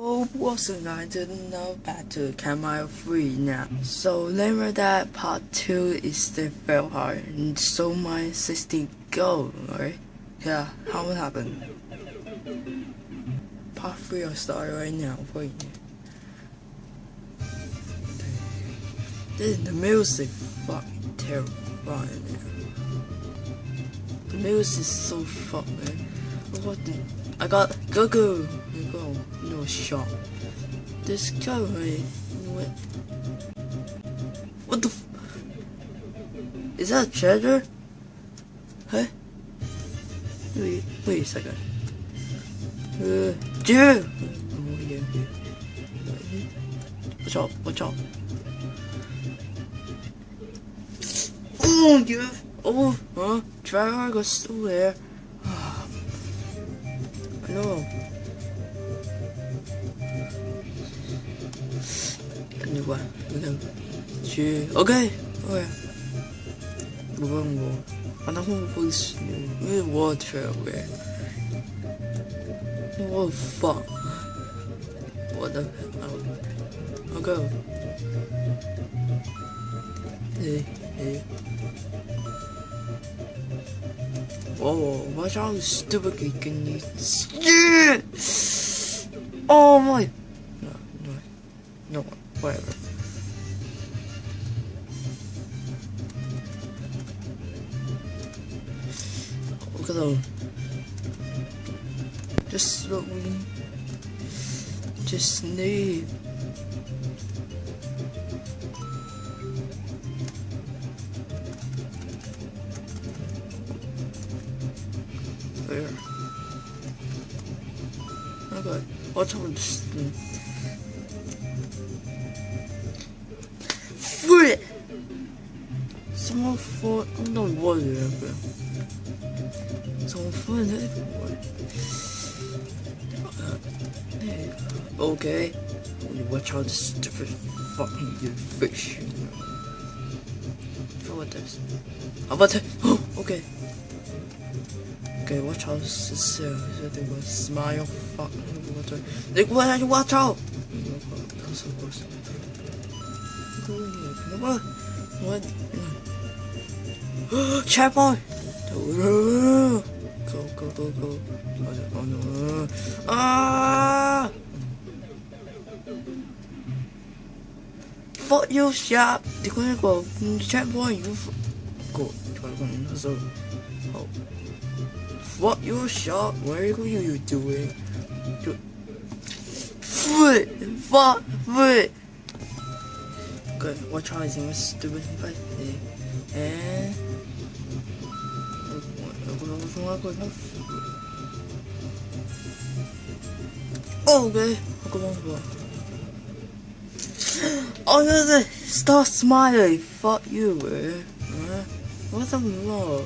Oh, wasn't I didn't know better. Camera 3 now. So remember that part 2 is still fell hard and so my 60 gold, right? Yeah, how it happened? Part 3 will start right now for you. The music fucking terrifying, man. The music is so fucking. What the? I got go. No shot. Discovery. What the? Is that a treasure? Huh? Wait a second. Dude. Watch out. Oh, yeah. Oh, huh? Trevor was still there. I know. Anyway, we can去 OK， 对，不问我，反正我不是，因为我Trevor，我 fuck， 我的 OK， watch out, stupid can you shit! Oh my! No, whatever. Look at them. Just slowly. Just need. There. Okay, watch out this thing. Frick! Someone fought. I don't know what it is, but someone fought it. Okay. Watch out this stupid fucking fish. What this? How about that? Oh, okay. Okay, watch out, this is they will smile, fuck, watch out! What? Checkpoint! Go. Oh no. Ah! Fuck you, shot! They're gonna go, checkpoint, you go. So, oh. What you shot? What are you doing? Foot! Good, watch out, using this stupid fight. And okay, oh no, stop smiling. Fuck you, man. What's the wrong?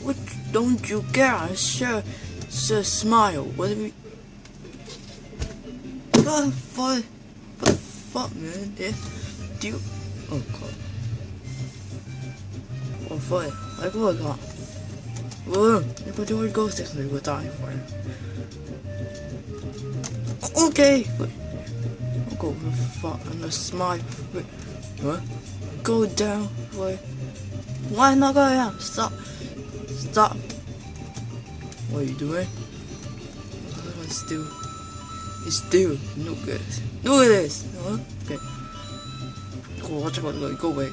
What don't you get? Sure, smile. What do we? What the fuck, man? Yeah, do you? Oh god. Oh fuck! I go again. Whoa! If I do go six, we will die for it. Okay. I'll go for fuck and a smile. What? Go down. Wait. Why not go down? Stop. What are you doing? It's still no good. Look at this. Huh? Okay. Watch out, go away.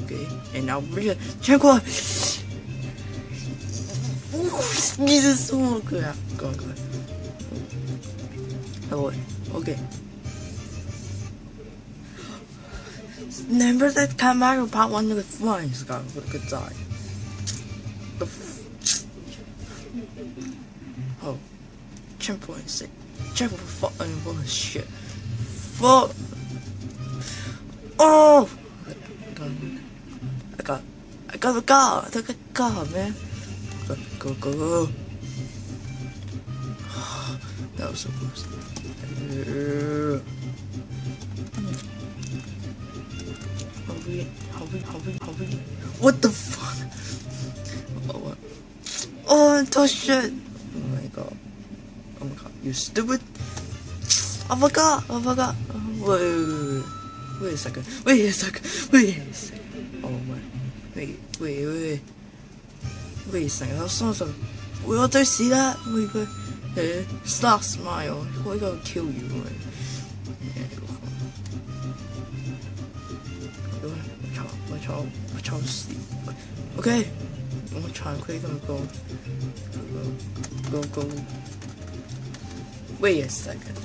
Okay, and now we're check on. Jesus, so good. Go. Oh, okay. Remember that camera part 1 of the flying got a good side. Oh, checkpoint 6. Checkpoint fucking bullshit. Fuck. Oh! I got a car. I got a car, man. Go. That was so close. Hurry. What the fuck? Oh, what? Oh, touch shit. Oh my god. You stupid. I forgot. Wait a second. Oh my. Wait a second. I saw something. We all do see that? We go. Stop smile. We're gonna kill you. Watch out, sleep. Okay. I'm gonna try and quick go. Wait a second.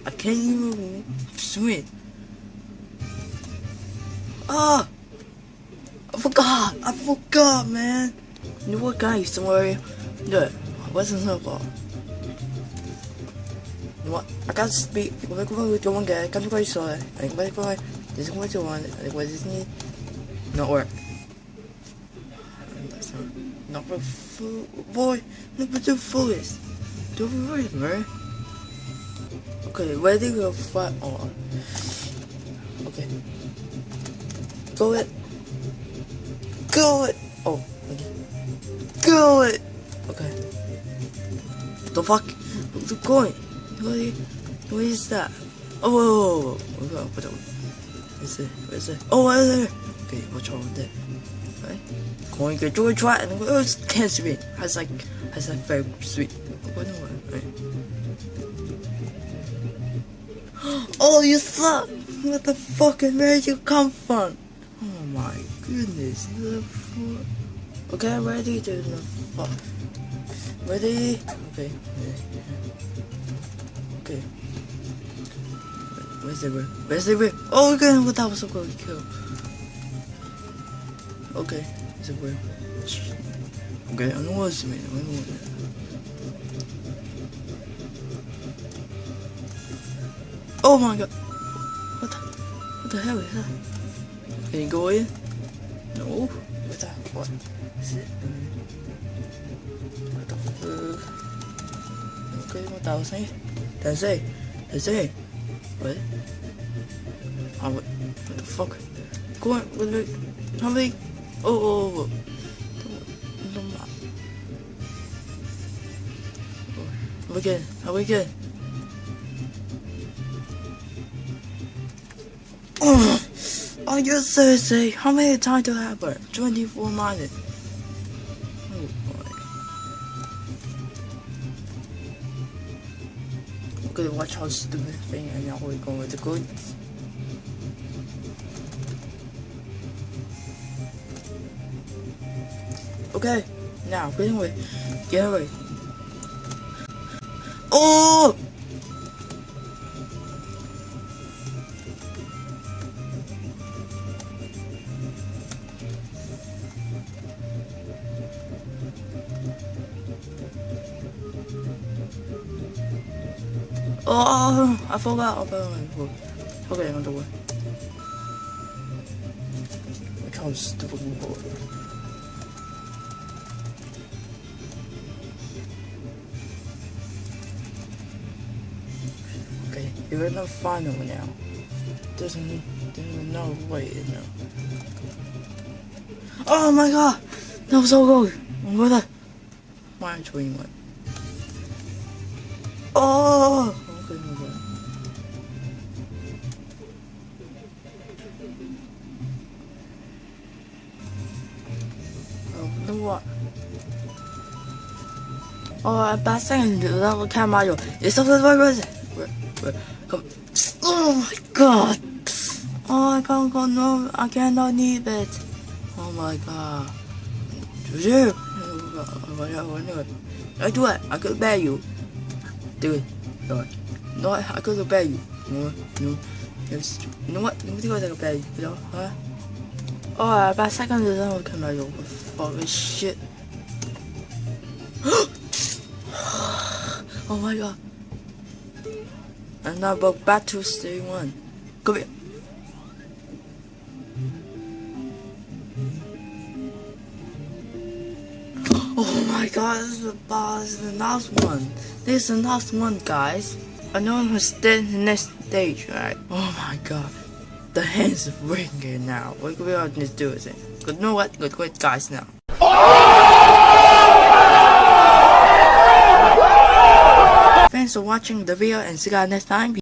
I can't even swim. Ah! I forgot, man. You know what, guys? Don't worry. Look, what's in the ball? You know what? I got to speak. Come on, go on, guy. Come to show it. I think what this is what you want. I think what this need. Not work. Not for fool, boy. Not for the foolish. Don't worry, man. Okay, where do you go fight on? Okay. Go it. Oh, okay. Go it. Okay. The fuck? Where's it going? What is that? Oh, whoa. Where's it? Oh, right there. Okay, watch out with that. Right? Going to do a try and go. Oh, it's can't sweet. Has like very sweet. Right? Oh, you suck! What the fuck? Where did you come from? Oh my goodness. Okay, ready to the fuck. Ready? Okay. Okay. Where's the rip? Oh, okay, what that was so good to kill. Okay, where's the rip? Okay, I know what's me. Oh my god. What the hell is that? Can you go in? No. What the? What is it? What the fuck? Okay, what that was saying? That's it. What? Oh, what the fuck? Go on, wait. How many? Oh. How we good? Oh, you're seriously? How many times do I have her? 24 minutes. Oh boy. I'm gonna watch how stupid thing and now we're going with the goods. Okay, now get away. Oh! Oh, I forgot about my food. Okay, I'm on the way. Look how stupid we were. Okay, you're in the final now. There's no way now. Oh my god! That was so good! I'm gonna. Why 21? Oh! Okay. Oh, you know what? Oh, bad second level camera. It's something like come. Oh my god! Oh, I can't go. No, I cannot need it. Oh my god. I do it. I could bear you. Do it. No, I could bear you. No. You know what? You think I could bear you? Huh? Oh, bad second level camera. Fucking shit. Oh my god. And now back to stage 1. Come here. Oh my god, this is the boss, the last one. This is the last one, guys. I know I'm gonna stay in the next stage, right? Oh my god. The hands are ringing now. What we are gonna do is it? But you know what? Good guys now. for watching the video and see you guys next time.